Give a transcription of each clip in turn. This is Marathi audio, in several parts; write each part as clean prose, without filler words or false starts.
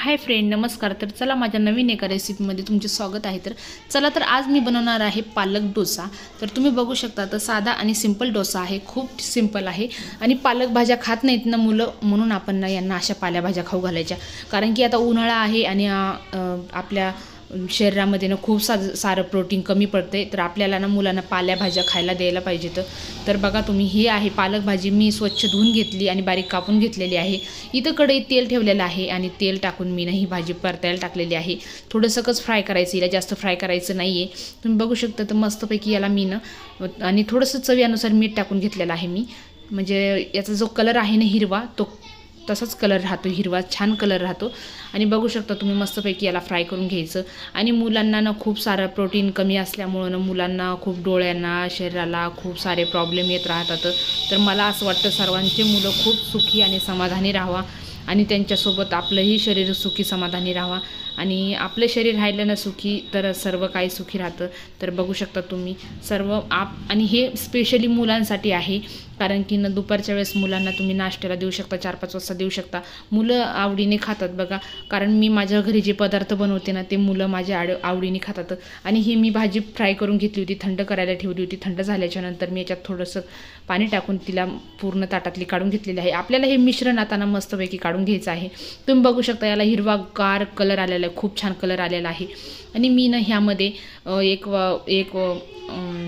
हाय फ्रेंड, नमस्कार। तर चला माझ्या नवीन एका रेसिपीमध्ये तुमचे स्वागत आहे। तर चला तर आज मी बनवणार आहे पालक डोसा। तर तुम्ही बघू शकता तर साधा आणि सिंपल डोसा आहे, खूप सिंपल आहे। आणि पालक भाज्या खात नाहीत ना मुलं, म्हणून आपण ना यांना अशा पालेभाज्या खाऊ घालायच्या। कारण की आता उन्हाळा आहे आणि आपल्या शरीरामध्ये ना खूप सारं प्रोटीन कमी पडते। तर आपल्याला ना मुलांना पालेभाज्या खायला द्यायला पाहिजेत। तर बघा तुम्ही, ही आहे पालक भाजी, मी स्वच्छ धुवून घेतली आणि बारीक कापून घेतलेली आहे। इथं कढईत तेल ठेवलेलं आहे आणि तेल टाकून मी ना ही भाजी परतायला टाकलेली आहे। थोडंसंच फ्राय करायचं, हिला जास्त फ्राय करायचं नाही आहे। तुम्ही बघू शकता तर मस्तपैकी याला मी ना आणि थोडंसं चवीनुसार मीठ टाकून घेतलेलं आहे मी। म्हणजे याचा जो कलर आहे ना हिरवा, तो तसाच कलर राहतो, हिरवा छान कलर राहतो। आणि बघू शकता तुम्ही मस्तपैकी याला फ्राय करून घ्यायचं। आणि मुलांना ना खूप सारं प्रोटीन कमी असल्यामुळं ना मुलांना खूप डोळ्यांना, शरीराला खूप सारे प्रॉब्लेम येत राहतात। तर मला असं वाटतं सर्वांचे मुलं खूप सुखी आणि समाधानी राहावा आणि त्यांच्यासोबत आपलंही शरीर सुखी समाधानी राहावा। आणि आपलं शरीर राहिलं ना सुखी तर सर्व काही सुखी राहतं। तर बघू शकता तुम्ही सर्व आणि हे स्पेशली मुलांसाठी आहे, कारण की ना दुपारच्या वेळेस मुलांना तुम्ही नाश्त्याला देऊ शकता, 4-5 वाजता देऊ शकता। मुलं आवडीने खातात बघा, कारण मी माझ्या घरी जे पदार्थ बनवते ना ते मुलं माझ्या आवडीने खातात। आणि ही मी भाजी फ्राय करून घेतली होती, थंड करायला ठेवली होती। थंड झाल्याच्यानंतर मी याच्यात थोडंसं पाणी टाकून तिला पूर्ण ताटातली काढून घेतलेली आहे। आपल्याला हे मिश्रण आता ना मस्तपैकी काढून घ्यायचं आहे। तुम्ही बघू शकता याला हिरवागार कलर आलेला आहे, खूप छान कलर आलेला आहे। आणि मी ना ह्यामध्ये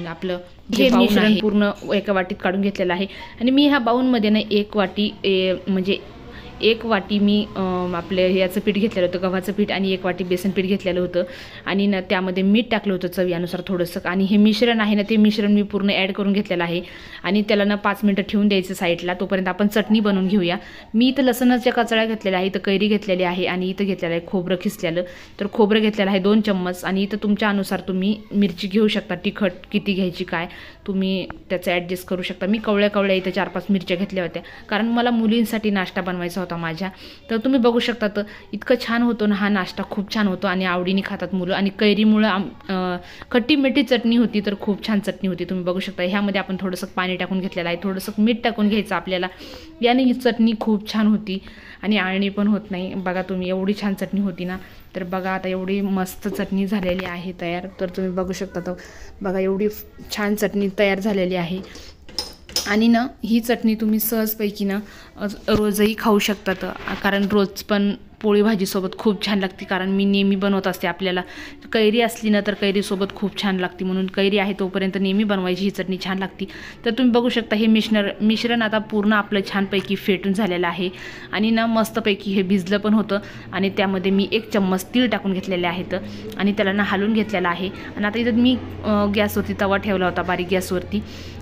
आपलं हे मिश्रण पूर्ण एका वाटीत काढून घेतलेलं आहे। आणि मी ह्या बाउलमध्ये ना एक वाटी मी आपलं याचं पीठ घेतलेलं होतं, गव्हाचं पीठ, आणि 1 वाटी बेसन पीठ घेतलेलं होतं। आणि ना त्यामध्ये मीठ टाकलं होतं चवीनुसार थोडंसं। आणि हे मिश्रण आहे ना ते मिश्रण मी पूर्ण ॲड करून घेतलेलं आहे। आणि त्याला ना 5 मिनटं ठेवून द्यायचं साईडला, तोपर्यंत आपण चटणी बनवून घेऊया। मी इथं लसणाच्या कचळ्या घेतलेल्या आहे, इथं कैरी घेतलेली आहे, आणि इथं घेतलेलं आहे खोबरं खिसलेलं। तर खोबरं घेतलेलं आहे 2 चम्मच, आणि इथं तुमच्या अनुसार तुम्ही मिरची घेऊ शकता, तिखट किती घ्यायची काय तुम्ही त्याचं ॲडजस्ट करू शकता। मी कवळ्या इथं 4-5 मिरच्या घेतल्या होत्या, कारण मला मुलींसाठी नाश्ता बनवायचा होता माझ्या। तर तुम्ही बघू शकता तर इतकं छान होतो ना हा नाश्ता, खूप छान होतो आणि आवडीने खातात मुलं। आणि कैरीमुळं खट्टी मिठी चटणी होती, तर खूप छान चटणी होती। तुम्ही बघू शकता ह्यामध्ये आपण थोडंसं पाणी टाकून घेतलेलं आहे, थोडंसं मीठ टाकून घ्यायचं आपल्याला। याने ही चटणी खूप छान होती आणि आळणी पण होत नाही। बघा तुम्ही एवढी छान चटणी होती ना। तर बघा आता एवढी मस्त चटणी झालेली आहे तयार। तर तुम्ही बघू शकता तर बघा एवढी छान चटणी तयार झालेली आहे। आणि ना ही चटणी तुम्ही सहजपैकी ना रोजही खाऊ शकतात, कारण रोज पण पोळी भाजीसोबत खूप छान लागते। कारण मी नेहमी बनवत असते, आपल्याला कैरी असली ना तर कैरीसोबत खूप छान लागते, म्हणून कैरी आहे तोपर्यंत नेहमी बनवायची ही चटणी छान लागते। तर तुम्ही बघू शकता हे मिश्रण आता पूर्ण आपलं छानपैकी फेटून झालेलं आहे। आणि ना मस्तपैकी हे भिजलं पण होतं। आणि त्यामध्ये मी 1 चम्मच तीळ टाकून घेतलेले आहेत आणि त्याला ना हलवून घेतलेलं आहे। आणि आता इथं मी गॅसवरती तवा ठेवला होता, बारीक गॅसवरती।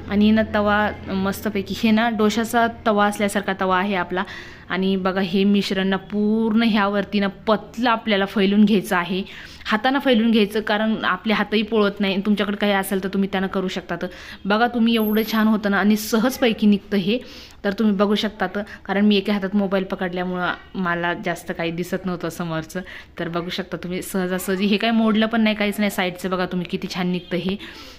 आणि ना तवा मस्तपैकी हे ना डोशाचा तवा असल्यासारखा तवा आहे आपला। आणि बघा हे मिश्रण ना पूर्ण ह्यावरती ना पतलं आपल्याला फैलून घ्यायचं आहे, हातानं फैलून घ्यायचं, कारण आपले हातही पोळत नाही। तुमच्याकडे काही असेल तर तुम्ही त्यानं करू शकता। तर बघा तुम्ही एवढं छान होतं ना आणि सहजपैकी निघतं हे। तर तुम्ही बघू शकता तर, कारण मी एका हातात मोबाईल पकडल्यामुळं मला जास्त काही दिसत नव्हतं समोरचं। तर बघू शकता तुम्ही सहजासहजी, हे काही मोडलं पण नाही, काहीच नाही साईडचं। बघा तुम्ही किती छान निघतं हे,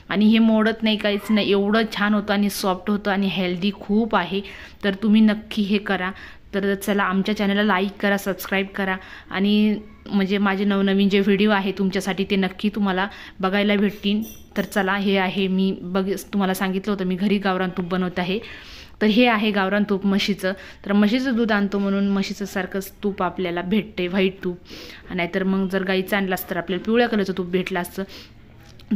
आणि हे मोडत नाही, काहीच नाही, एवढं छान होतं आणि सॉफ्ट होतं आणि हेल्दी खूप आहे। तर तुम्ही नक्की हे करा। तर चला आमच्या चॅनलला लाईक करा, सबस्क्राईब करा, आणि म्हणजे माझे नवनवीन जे व्हिडिओ आहे तुमच्यासाठी ते नक्की तुम्हाला बघायला भेटतील। तर चला हे आहे, मी तुम्हाला सांगितलं होतं मी घरी गावरान तूप बनवत आहे। तर हे आहे गावरान तूप म्हशीचं। तर म्हशीचं दूध आणतो म्हणून म्हशीचं सारखंच तूप आपल्याला भेटते, व्हाईट तूप, नाहीतर मग जर गाईचं आणलं असतं तर आपल्याला पिवळ्या कलरचं तूप भेटलं असतं।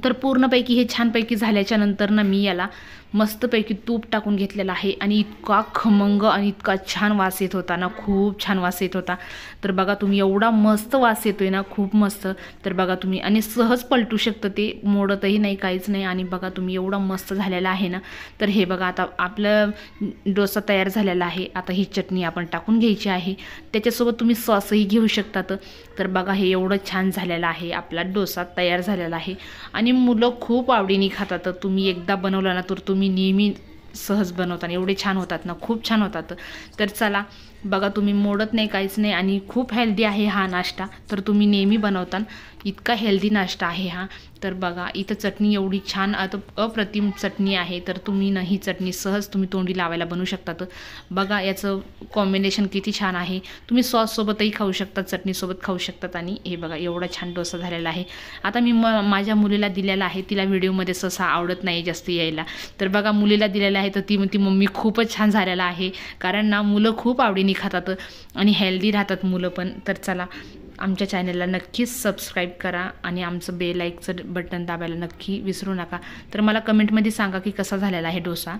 तर पूर्णपैकी हे छानपैकी झाल्याच्या नंतर ना मी याला मस्तपैकी तूप टाकून घेतलेला आहे। आणि इतका खमंग आणि इतका छान वास येत होता ना, खूप छान वास येत होता। तर बघा तुम्ही एवढा मस्त वास येतोय ना, खूप मस्त। तर बघा तुम्ही, आणि सहज पलटू शकतं ते, मोडतही नाही, काहीच नाही। आणि बघा तुम्ही एवढा मस्त झालेला आहे ना। तर हे बघा आता आपलं डोसा तयार झालेला आहे। आता ही चटणी आपण टाकून घ्यायची आहे, त्याच्यासोबत तुम्ही सॉसही घेऊ शकतात। तर बघा हे एवढं छान झालेलं आहे, आपला डोसा तयार झालेला आहे आणि मुलं खूप आवडीने खातात। तर तुम्ही एकदा बनवला ना तर तुम्ही नेहमी सहज बनवताना एवढे छान होतात ना, खूप छान होतात। तर चला बघा तुम्ही मोडत नाही, काहीच नाही आणि खूप हेल्दी आहे हा नाश्ता. तर तुम्ही नेहमी बनवता, इतका हेल्दी नाश्ता आहे हा. तर बघा इथं चटणी एवढी छान अप्रतिम चटणी आहे. तर तुम्ही ना ही चटणी सहज तुम्ही तोंडी लावायला बनवू शकतात. बघा याचं कॉम्बिनेशन किती छान आहे. तुम्ही सॉससोबतही खाऊ शकता, चटणीसोबत खाऊ शकतात. आणि हे बघा एवढा छान डोसा झालेला आहे. आता मी माझ्या मुलीला दिलेला आहे. तिला व्हिडिओमध्ये सहसा आवडत नाही जास्त यायला. तर बघा मुलीला दिलेला आहे तर ती म्हणते मम्मी खूपच छान झालेला आहे. कारण ना मुलं खूप आवडीने खातात आणि हेल्दी राहतात मुलं पण. तर चला आमच्या चॅनलला नक्कीच सबस्क्राईब करा आणि आमचं बेल आयकॉनचं बटन दाबायला नक्की विसरू नका. तर मला कमेंटमध्ये सांगा की कसा झालेला आहे डोसा.